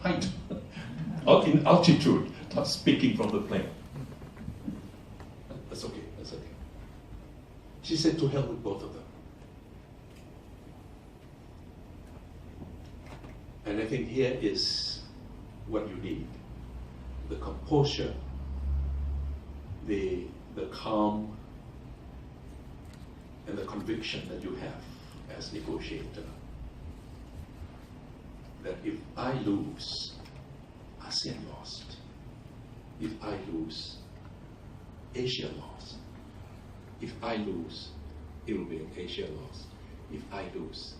height, in altitude, speaking from the plane. That's okay, that's okay. She said, to hell with both of them. And I think here is what you need. The composure, the calm, and the conviction that you have as negotiator. That if I lose, ASEAN lost. If I lose, Asia lost. If I lose, it will be Asia lost. If I lose,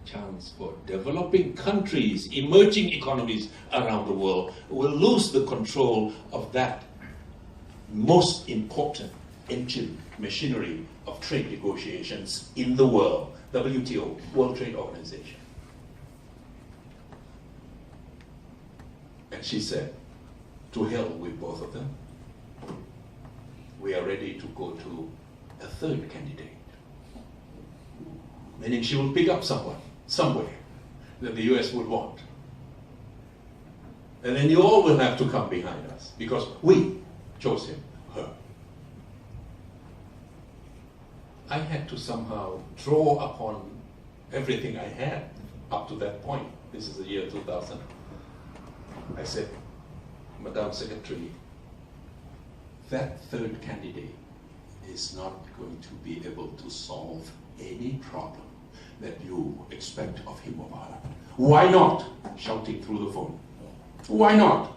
chance for developing countries, emerging economies around the world will lose the control of that most important engine, machinery of trade negotiations in the world, WTO, World Trade Organization. And she said, to hell with both of them. We are ready to go to a third candidate. Meaning she will pick up someone, somewhere, that the US would want. And then you all will have to come behind us, because we chose him, her. I had to somehow draw upon everything I had up to that point. This is the year 2000. I said, Madam Secretary, that third candidate is not going to be able to solve any problem that you expect of him or her. Why not? Shouting through the phone. Why not?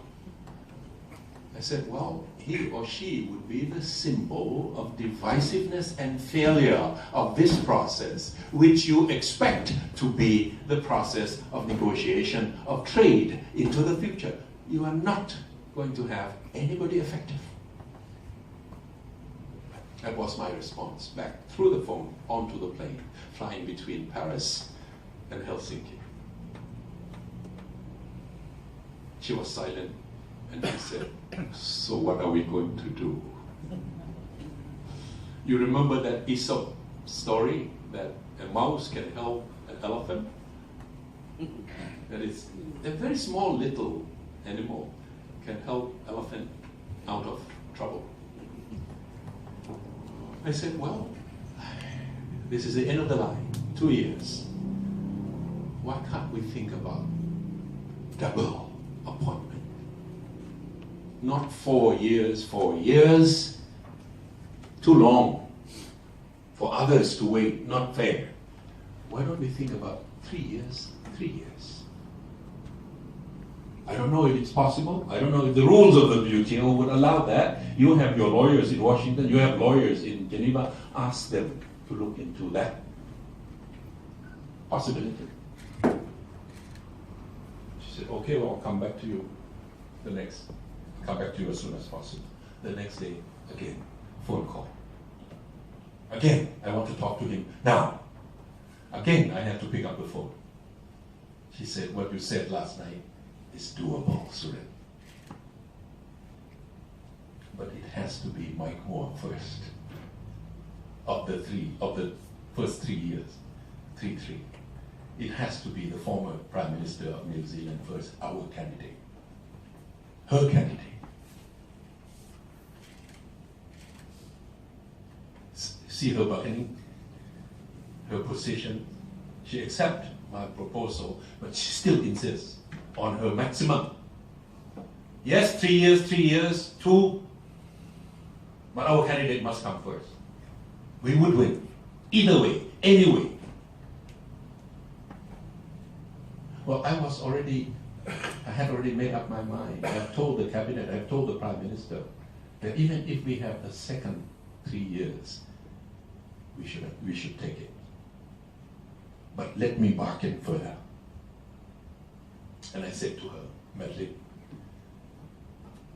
I said, well, he or she would be the symbol of divisiveness and failure of this process, which you expect to be the process of negotiation, of trade into the future. You are not going to have anybody effective. That was my response back through the phone onto the plane, flying between Paris and Helsinki. She was silent and she said, so what are we going to do? You remember that Aesop story that a mouse can help an elephant? That is a very small little animal can help elephant out of trouble. I said, well, this is the end of the line, 2 years. Why can't we think about double appointment? Not 4 years, 4 years. Too long for others to wait, not fair. Why don't we think about 3 years, 3 years? I don't know if it's possible. I don't know if the rules of the WTO would allow that. You have your lawyers in Washington, you have lawyers in Geneva. Ask them to look into that possibility. She said, okay, well, I'll come back to you come back to you as soon as possible. The next day, again, phone call. Again, I want to talk to him now. Again, I had to pick up the phone. She said, what you said last night is doable, Suren. But it has to be Mike Moore first. Of the first 3 years, 3-3. It has to be the former Prime Minister of New Zealand first, our candidate. Her candidate. See her bargaining, her position. She accepts my proposal, but she still insists on her maximum. Yes, 3 years, 2, but our candidate must come first. We would win, either way, anyway. Well, I had already made up my mind. I have told the cabinet, I have told the Prime Minister that even if we have the second 3 years, we should take it. But let me bargain further. And I said to her, Madeline,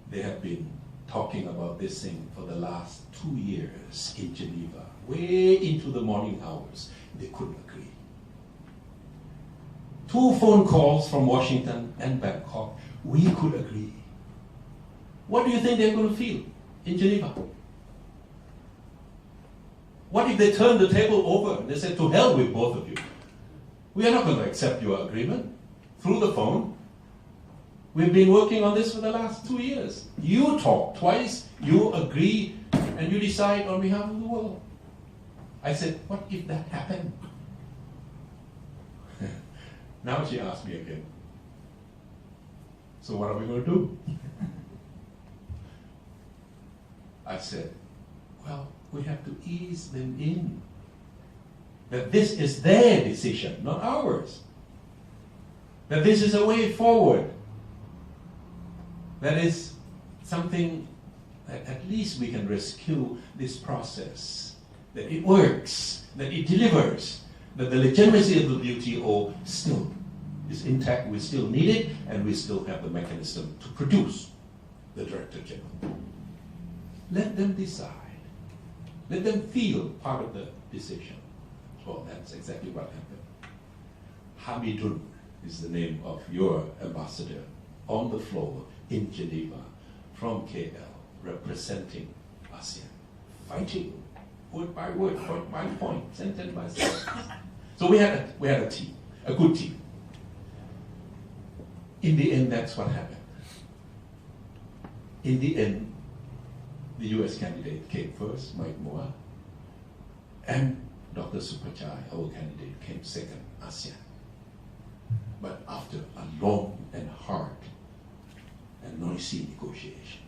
they have been talking about this thing for the last 2 years in Geneva, way into the morning hours. They couldn't agree. 2 phone calls from Washington and Bangkok, we could agree. What do you think they're going to feel in Geneva? What if they turn the table over and they said, to hell with both of you? We are not going to accept your agreement through the phone. We've been working on this for the last 2 years. You talk twice, you agree, and you decide on behalf of the world. I said, what if that happened? Now she asked me again. So what are we going to do? I said, well, we have to ease them in. That this is their decision, not ours. That this is a way forward. That is something that at least we can rescue this process. That it works, that it delivers, that the legitimacy of the WTO still is intact, we still need it, and we still have the mechanism to produce the Director General. Let them decide. Let them feel part of the decision. Well, that's exactly what happened. Hamidun is the name of your ambassador on the floor in Geneva from KL, representing ASEAN, fighting word by word, point by point, sentence by sentence. So we had a team, a good team. In the end, that's what happened. In the end, the US candidate came first, Mike Moore, and Dr. Supachai, our candidate, came second, ASEAN. But after a long and hard and noisy negotiation.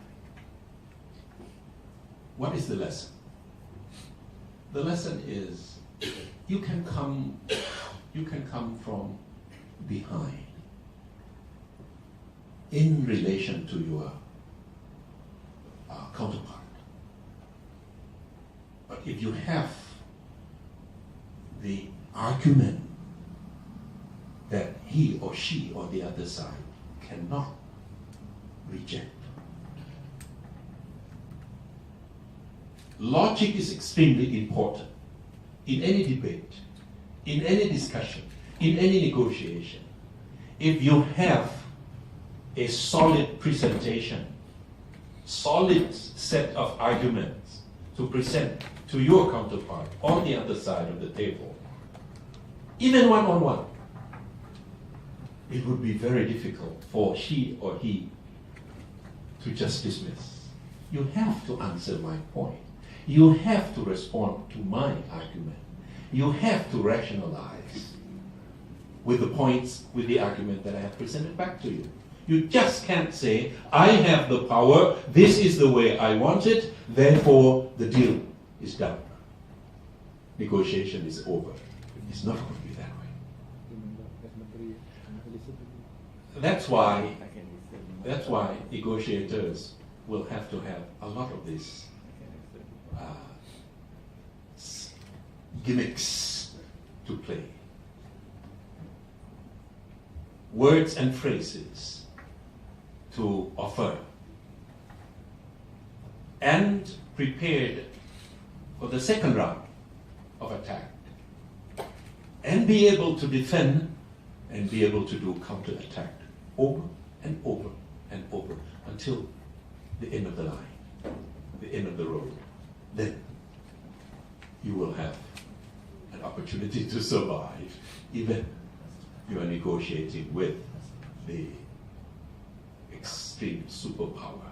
What is the lesson? The lesson is you can come from behind in relation to your counterpart. But if you have the argument that he or she or the other side cannot reject, logic is extremely important in any debate, in any discussion, in any negotiation. If you have a solid presentation, solid set of arguments to present to your counterpart on the other side of the table, even one-on-one, it would be very difficult for she or he to just dismiss. You have to answer my point. You have to respond to my argument. You have to rationalize with the points, with the argument that I have presented back to you. You just can't say, I have the power, this is the way I want it, therefore the deal is done. Negotiation is over. It's not going to be that way. That's why negotiators will have to have a lot of these gimmicks to play. Words and phrases to offer, and prepared for the second round of attack, and be able to defend and be able to do counter-attack over and over and over until the end of the line, the end of the road. Then you will have an opportunity to survive, even you are negotiating with the extreme superpower.